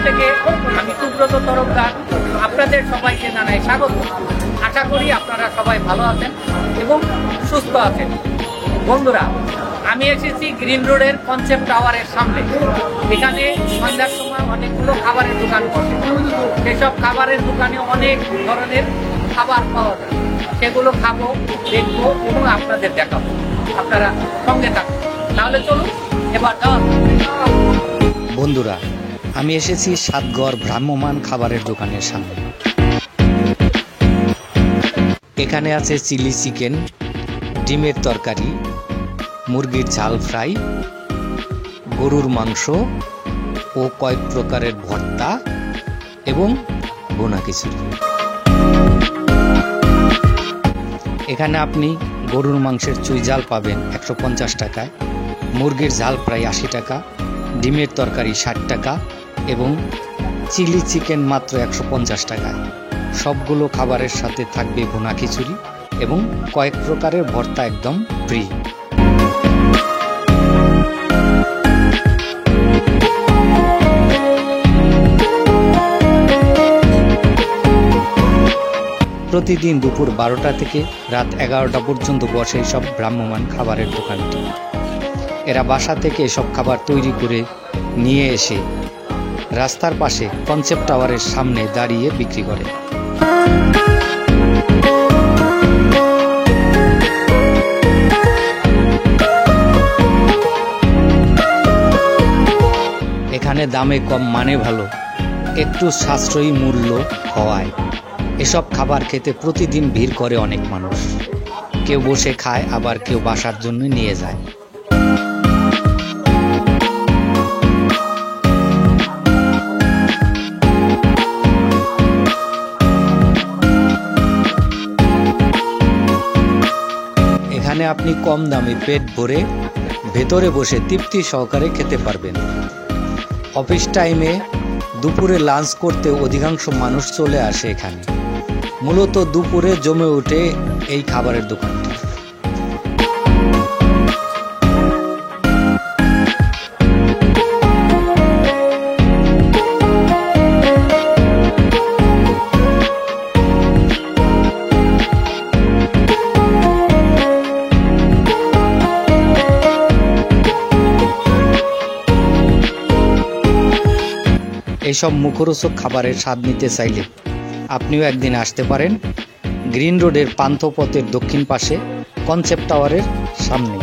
থেকে আমি সুব্রত তরফদার আপনাদের সবাইকে জানাই স্বাগত। আশা করি আপনারা সবাই ভালো আছেন এবং সুস্থ আছেন। বন্ধুরা, আমি এসেছি গ্রিন রোডের কনসেপ্ট টাওয়ারের সামনে। এখানে সন্ধ্যার সময় অনেকগুলো খাবারের দোকান বসে। সেসব খাবারের দোকানে অনেক ধরনের খাবার পাওয়া যায়। সেগুলো খাবো, দেখবো এবং আপনাদের দেখাবো। আপনারা সঙ্গে থাকুন। তাহলে চলুন এবার বন্ধুরা, আমি এসেছি সাতগড় ভ্রাম্যমান খাবারের দোকানের সামনে। এখানে আছে চিলি চিকেন, ডিমের তরকারি, মুরগির ঝাল ফ্রাই, গরুর মাংস ও কয়েক প্রকারের ভর্তা এবং ভুনা খিচুড়ি। এখানে আপনি গরুর মাংসের চুই ঝাল পাবেন 150 টাকায়, মুরগির ঝাল প্রায় 80 টাকা, ডিমের তরকারি 60 টাকা এবং চিলি চিকেন মাত্র 150 টাকায়। সবগুলো খাবারের সাথে থাকবে ভুনা খিচুড়ি এবং কয়েক প্রকারের ভর্তা একদম ফ্রি। প্রতিদিন দুপুর 12টা থেকে রাত 11টা পর্যন্ত বসে সব ভ্রাম্যমান খাবারের দোকানটি। এরা বাসা থেকে এসব খাবার তৈরি করে নিয়ে এসে রাস্তার পাশে কনসেপ্ট টাওয়ারের সামনে দাঁড়িয়ে বিক্রি করে। এখানে দামে কম, মানে ভালো, একটু সাশ্রয়ী মূল্য হওয়ায় এসব খাবার খেতে প্রতিদিন ভিড় করে অনেক মানুষ। কেউ বসে খায়, আবার কেউ বাসার জন্য নিয়ে যায়। এখানে আপনি কম দামে পেট ভরে ভেতরে বসে তৃপ্তি সহকারে খেতে পারবেন। অফিস টাইমে দুপুরে লাঞ্চ করতে অধিকাংশ মানুষ চলে আসে এখানে। মূলত দুপুরে জমে ওঠে এই খাবারের দোকানটি। এইসব মুখরোচক খাবারের স্বাদ নিতে চাইলে আপনিও একদিন আসতে পারেন গ্রিন রোডের পান্থপথের দক্ষিণ পাশে কনসেপ্ট টাওয়ারের সামনে।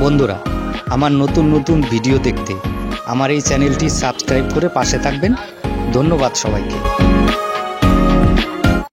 বন্ধুরা, আমার নতুন নতুন ভিডিও দেখতে আমার এই চ্যানেলটি সাবস্ক্রাইব করে পাশে থাকবেন। ধন্যবাদ সবাইকে।